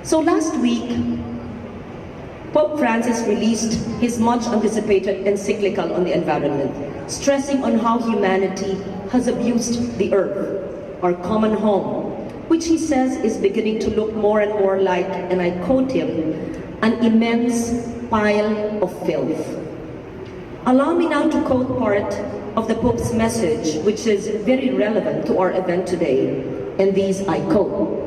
So last week, Pope Francis released his much-anticipated encyclical on the environment, stressing on how humanity has abused the earth, our common home, which he says is beginning to look more and more like, and I quote him, an immense pile of filth. Allow me now to quote part of the Pope's message, which is very relevant to our event today, and these I quote.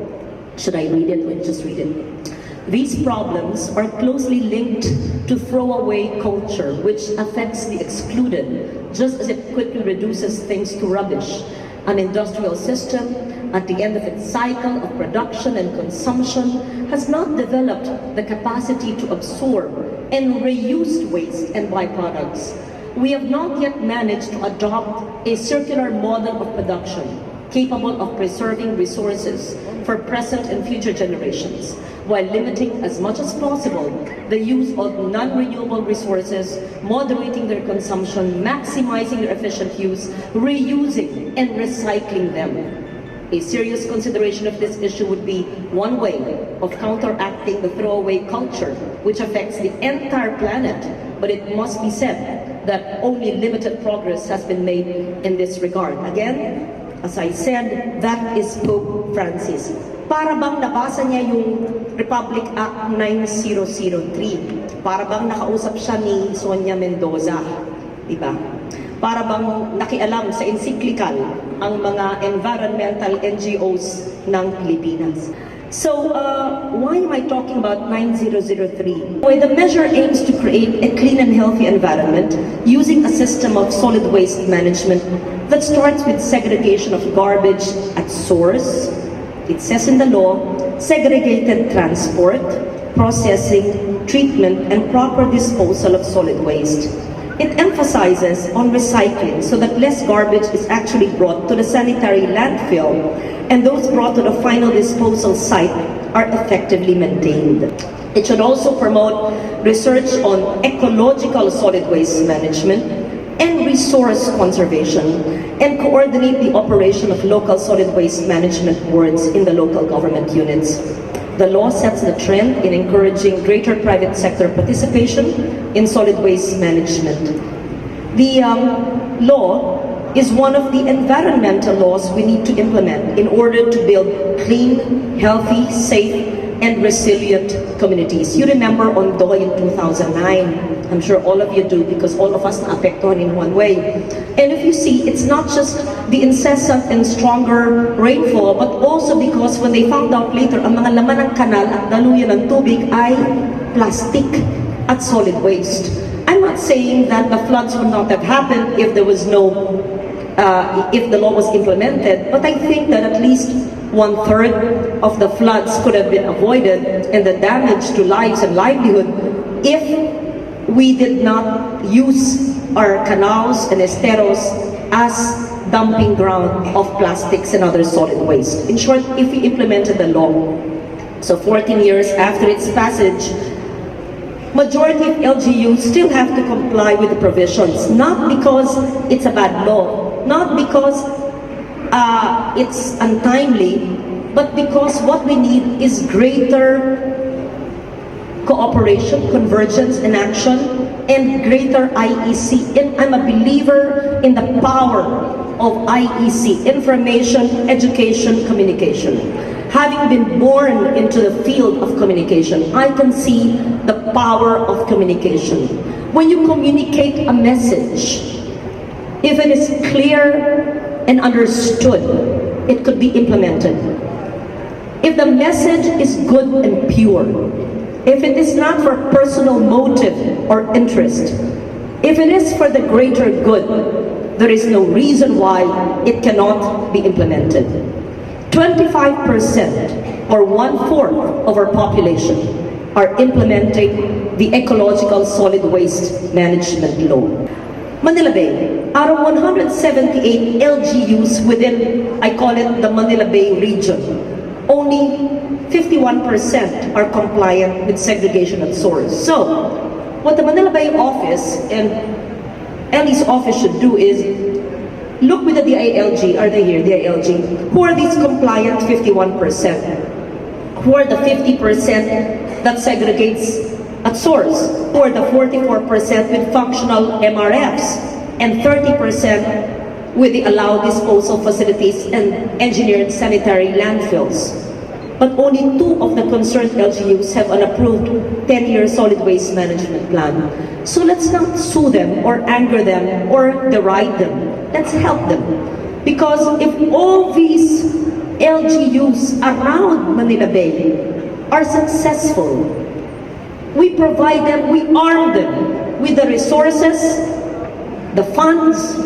Should I read it or just read it? These problems are closely linked to throwaway culture, which affects the excluded, just as it quickly reduces things to rubbish. An industrial system, at the end of its cycle of production and consumption, has not developed the capacity to absorb and reuse waste and byproducts. We have not yet managed to adopt a circular model of production capable of preserving resources for present and future generations, while limiting as much as possible the use of non-renewable resources, moderating their consumption, maximizing their efficient use, reusing and recycling them. A serious consideration of this issue would be one way of counteracting the throwaway culture, which affects the entire planet, but it must be said that only limited progress has been made in this regard. Again, as I said, that is Pope Francis. Para bang nabasa niya yung Republic Act 9003. Para bang nakausap siya ni Sonia Mendoza. Diba? Para bang nakialam sa encyclical ang mga environmental NGOs ng Pilipinas. So, why am I talking about 9003? Well, the measure aims to create a clean and healthy environment using a system of solid waste management that starts with segregation of garbage at source. It says in the law, segregated transport, processing, treatment, and proper disposal of solid waste. It emphasizes on recycling so that less garbage is actually brought to the sanitary landfill and those brought to the final disposal site are effectively maintained. It should also promote research on ecological solid waste management and resource conservation, and coordinate the operation of local solid waste management boards in the local government units. The law sets the trend in encouraging greater private sector participation in solid waste management. The law is one of the environmental laws we need to implement in order to build clean, healthy, safe, and resilient communities. You remember on DOI in 2009, I'm sure all of you do because all of us naapektuhan in one way. And if you see, it's not just the incessant and stronger rainfall, but also because when they found out later, ang mga laman ng kanal at daluyan ng tubig ay plastic at solid waste. I'm not saying that the floods would not have happened if there was no, if the law was implemented, but I think that at least 1/3 of the floods could have been avoided and the damage to lives and livelihood if we did not use our canals and esteros as dumping ground of plastics and other solid waste. In short, if we implemented the law, so 14 years after its passage, majority of LGUs still have to comply with the provisions, not because it's a bad law, not because it's untimely, but because what we need is greater cooperation, convergence, and action, and greater IEC. And I'm a believer in the power of IEC, information, education, communication. Having been born into the field of communication, I can see the power of communication. When you communicate a message, if it is clear and understood, it could be implemented. If the message is good and pure, if it is not for personal motive or interest, if it is for the greater good, there is no reason why it cannot be implemented. 25% or 1/4 of our population are implementing the ecological solid waste management law. Manila Bay, out of 178 LGUs within, I call it the Manila Bay region, only 51% are compliant with segregation at source. So, what the Manila Bay office and Ellie's office should do is look with the DILG. Are they here, DILG? Who are these compliant 51%? Who are the 50% that segregates at source? Who are the 44% with functional MRFs? And 30% with the allowed disposal facilities and engineered sanitary landfills. But only 2 of the concerned LGUs have an approved 10-year solid waste management plan. So let's not sue them or anger them or deride them. Let's help them. Because if all these LGUs around Manila Bay are successful, we provide them, we arm them with the resources, the funds,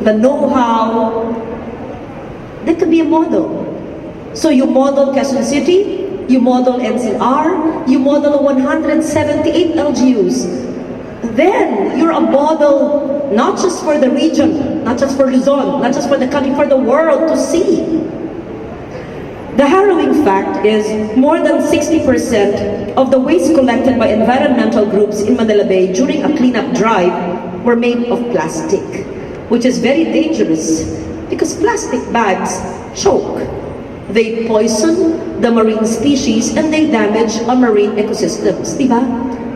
the know-how, that could be a model. So you model Quezon City, you model NCR, you model 178 LGUs. Then you're a model not just for the region, not just for Luzon, not just for the country, for the world to see. The harrowing fact is more than 60% of the waste collected by environmental groups in Manila Bay during a cleanup drive were made of plastic, which is very dangerous because plastic bags choke. They poison the marine species and they damage our marine ecosystems, di ba?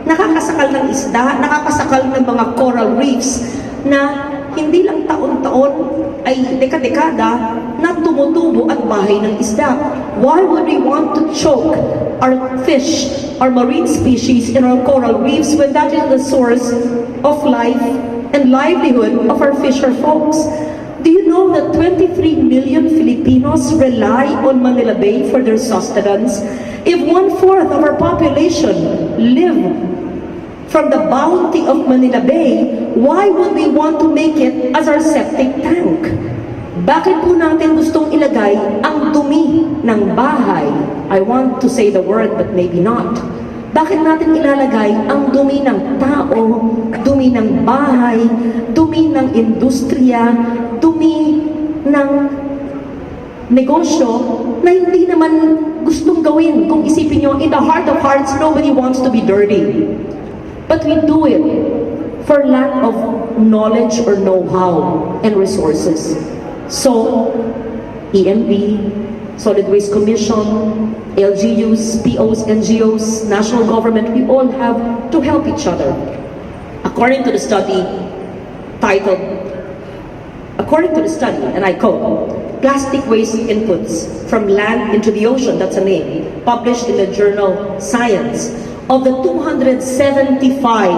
Nakakasakal ng isda, nakakasakal ng mga coral reefs na hindi lang taon-taon ay dekada-dekada na tumutubo at bahay ng isda. Why would we want to choke our fish, our marine species, and our coral reefs when that is the source of life and livelihood of our fisher folks? Do you know that 23 million Filipinos rely on Manila Bay for their sustenance? If 1/4 of our population live from the bounty of Manila Bay, why would we want to make it as our septic tank? Bakit po natin gustong ilagay ang dumi ng bahay? I want to say the word but maybe not. Bakit natin ilalagay ang dumi ng tao, dumi ng bahay, dumi ng industriya, dumi ng negosyo na hindi naman gustong gawin? Kung isipin nyo, in the heart of hearts, nobody wants to be dirty. But we do it for lack of knowledge or know-how and resources. So, EMB, Solid Waste Commission, LGUs, POs, NGOs, national government, we all have to help each other. According to the study, and I quote, Plastic Waste Inputs from Land into the Ocean, that's a name, published in the journal Science, of the 275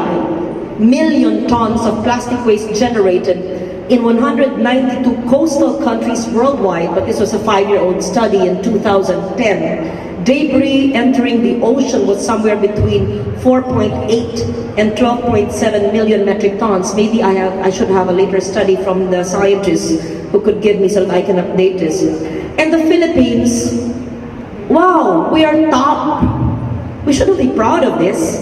million tons of plastic waste generated in 192 coastal countries worldwide, but this was a 5-year-old study in 2010, debris entering the ocean was somewhere between 4.8 and 12.7 million metric tons. Maybe I should have a later study from the scientists who could give me so that I can update this. And the Philippines, wow, we are top. We shouldn't be proud of this.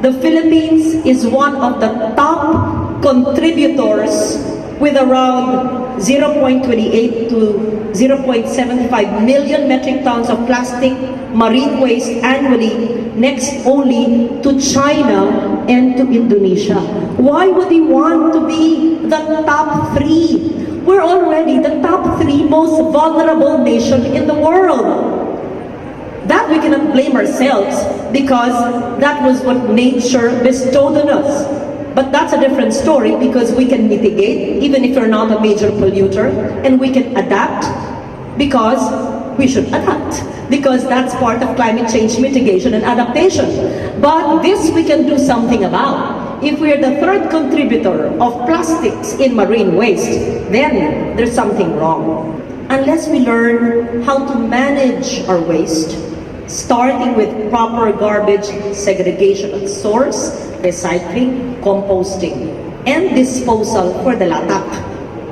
The Philippines is one of the top contributors with around 0.28 to 0.75 million metric tons of plastic marine waste annually, next only to China and to Indonesia. Why would we want to be the top 3? We're already the top 3 most vulnerable nation in the world. That we cannot blame ourselves because that was what nature bestowed on us. But that's a different story because we can mitigate even if you're not a major polluter, and we can adapt because we should adapt because that's part of climate change mitigation and adaptation. But this we can do something about. If we're the 3rd contributor of plastics in marine waste, then there's something wrong. Unless we learn how to manage our waste, starting with proper garbage segregation at source, recycling, composting, and disposal for the latak,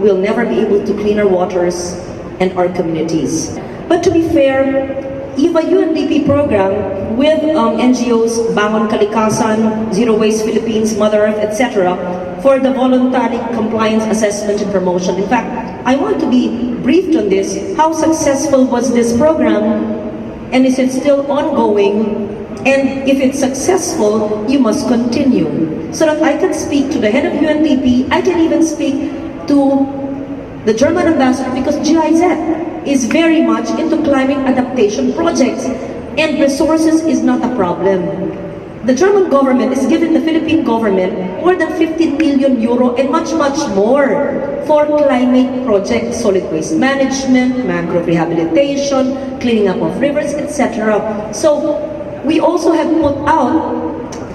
we'll never be able to clean our waters and our communities. But to be fair, EVA UNDP program with NGOs, Bangon Kalikasan, Zero Waste Philippines, Mother Earth, etc., for the voluntary compliance assessment and promotion. In fact, I want to be briefed on this. How successful was this program? And is it still ongoing? And if it's successful, you must continue. So that I can speak to the head of UNDP, I can even speak to the German ambassador because GIZ is very much into climate adaptation projects, and resources is not a problem. The German government is giving the Philippine government more than 15 million euro and much more for climate projects, solid waste management, mangrove rehabilitation, cleaning up of rivers, etc. So we also have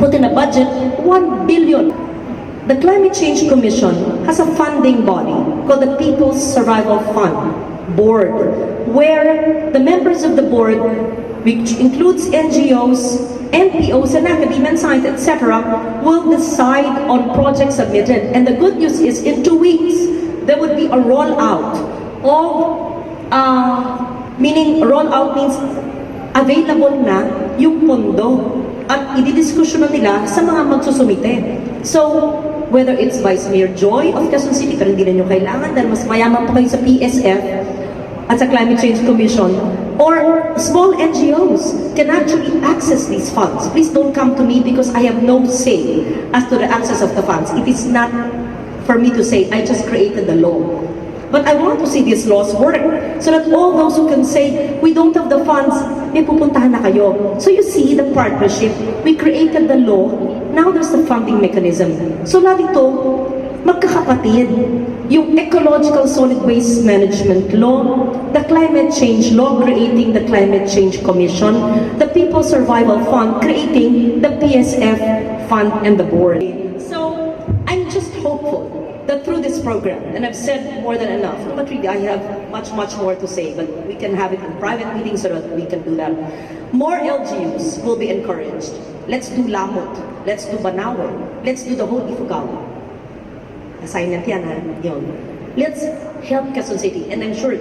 put in a budget 1 billion. The Climate Change Commission has a funding body called the People's Survival Fund Board, where the members of the board, which includes NGOs, NPOs, and academia and science, etc., will decide on projects submitted. And the good news is, in 2 weeks, there would be a rollout of, rollout means available na yung pondo at ididiskusyon na nila sa mga magsusumite. So, whether it's Vice Mayor Joy of Quezon City, pero hindi na nyo kailangan dahil mas mayaman pa kayo sa PSF at sa Climate Change Commission, or small NGOs can actually access these funds. Please don't come to me because I have no say as to the access of the funds. It is not for me to say, I just created the law. But I want to see these laws work so that all those who can say, we don't have the funds, may pupuntahan na kayo. So you see the partnership, we created the law, now there's the funding mechanism. So lahat ito, magkakapatid. Yung ecological solid waste management law, the climate change law creating the Climate Change Commission, the People's Survival Fund creating the PSF Fund and the board. So I'm just hopeful that through this program, and I've said more than enough, but really I have much more to say, but we can have it in private meetings so that we can do that. More LGUs will be encouraged. Let's do Lamot, let's do Banawe, let's do the whole Ifugao. Assignment yan, ha? Yun. Let's help Quezon City, and I'm sure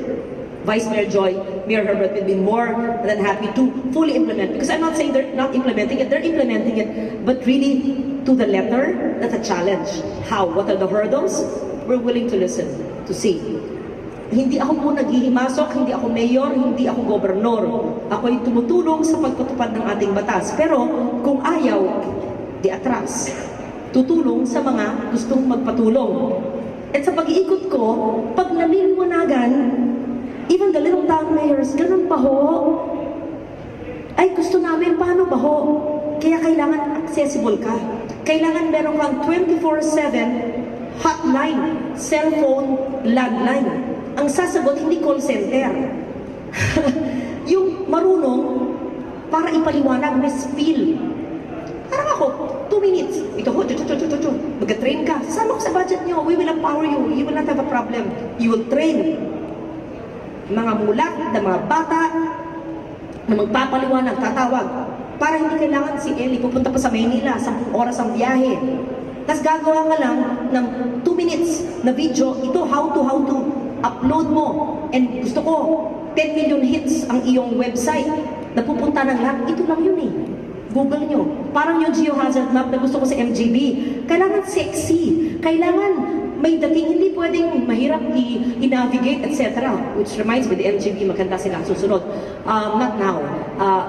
Vice Mayor Joy, Mayor Herbert will be more than happy to fully implement, because I'm not saying they're not implementing it, they're implementing it, but really to the letter, that's a challenge. How? What are the hurdles? We're willing to listen, to see. Hindi ako po naghihimasok, hindi ako mayor, hindi ako gobernador. Ako ay tumutulong sa pagpatupad ng ating batas. Pero kung ayaw, di atras. Tutulong sa mga gustong magpatulong. At sa pag-iikot ko, pag naliliwanagan, even the little town mayors, ganun pa ho. Ay, gusto namin, paano ba ho? Kaya kailangan accessible ka. Kailangan meron kang 24/7 hotline, cellphone, landline. Ang sasagot, hindi call center. Yung marunong, para ipaliwanag, may spill. Parang ako, 2 minutes. Ito ho, mag-train ka. Sama ko sa budget nyo. We will empower you. You will not have a problem. You will train mga mulat, na mga bata, na magpapaliwanag, tatawag. Para hindi kailangan si Ellie pupunta pa sa Maynila, 10 oras ang biyahe. Tapos gagawa ka lang ng 2 minutes na video, ito how to upload mo. And gusto ko, 10 million hits ang iyong website. Napupunta ng lahat, ito lang yun eh. Google nyo. Parang yung geohazard map na gusto ko sa MGB. Kailangan sexy. Kailangan may dating, hindi pwedeng mahirap i-navigate, etc. Which reminds me, the MGB, maganda sila susunod. Not now.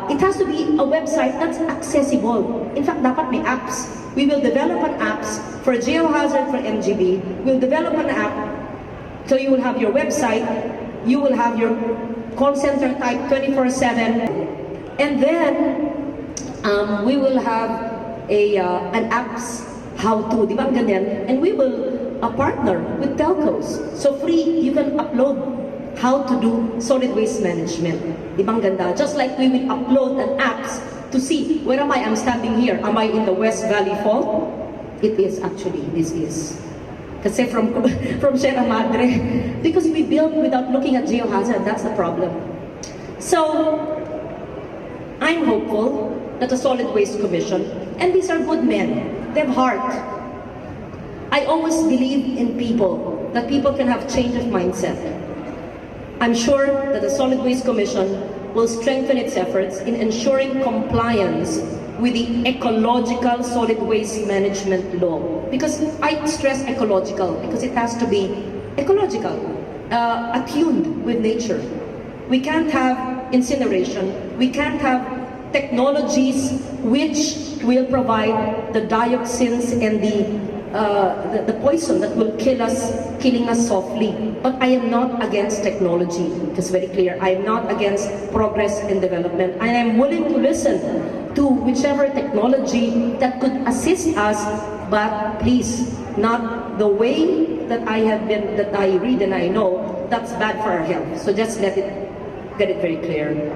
It has to be a website that's accessible. In fact, dapat may apps. We will develop an apps for geohazard for MGB. We'll develop an app so you will have your website, you will have your call center type 24/7, and then we will have an apps how-to, di ba ang ganyan? And we will partner with telcos. So free, you can upload how to do solid waste management. Di ba ang ganda? Just like we will upload an apps to see, where am I? I'm standing here. Am I in the West Valley Fault? It is actually, this is. Kasi from Sierra Madre, because we built without looking at geohazard, that's the problem. So, I'm hopeful that the Solid Waste Commission, and these are good men, they have heart. I always believe in people, that people can have change of mindset. I'm sure that the Solid Waste Commission will strengthen its efforts in ensuring compliance with the ecological solid waste management law. Because I stress ecological, because it has to be ecological, attuned with nature. We can't have incineration, we can't have technologies which will provide the dioxins and the the poison that will killing us softly. But I am not against technology. It's very clear. I am not against progress and development. And I'm willing to listen to whichever technology that could assist us, but please, not the way that that I read and I know, that's bad for our health. So just get it very clear.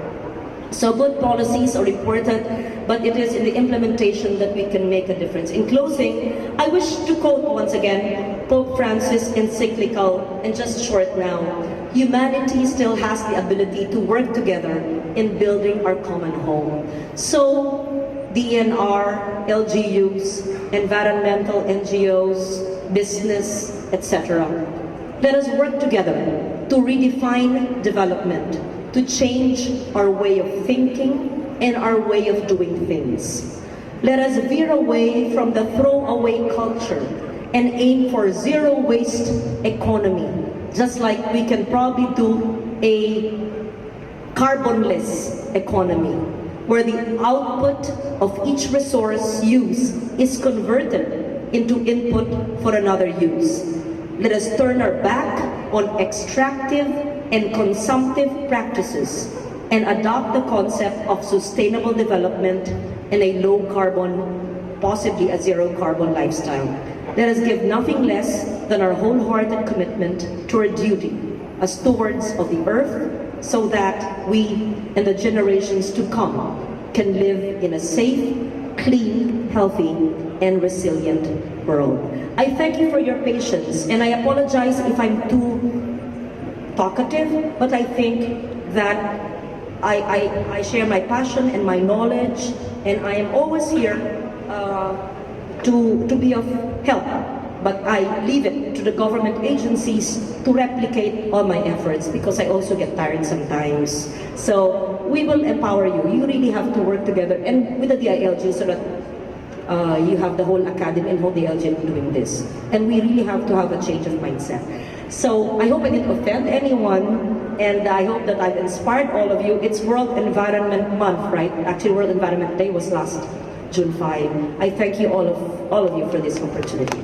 So good policies are important, but it is in the implementation that we can make a difference. In closing, I wish to quote once again Pope Francis' encyclical, and just short now, humanity still has the ability to work together in building our common home. So DNR, LGUs, environmental NGOs, business, etc. Let us work together to redefine development, to change our way of thinking and our way of doing things. Let us veer away from the throwaway culture and aim for zero waste economy, just like we can probably do a carbonless economy, where the output of each resource use is converted into input for another use. Let us turn our back on extractive and consumptive practices and adopt the concept of sustainable development and a low carbon, possibly a zero carbon lifestyle. Let us give nothing less than our wholehearted commitment to our duty as stewards of the earth, so that we and the generations to come can live in a safe, clean, healthy, and resilient world. I thank you for your patience, and I apologize if I'm too talkative, but I think that I share my passion and my knowledge, and I am always here to be of help. But I leave it to the government agencies to replicate all my efforts, because I also get tired sometimes. So we will empower you. You really have to work together and with the DILG, so that you have the whole academy and whole DILG doing this. And we really have to have a change of mindset. So I hope I didn't offend anyone, and I hope that I've inspired all of you. It's World Environment Month, right? Actually, World Environment Day was last June 5. I thank you all of you for this opportunity.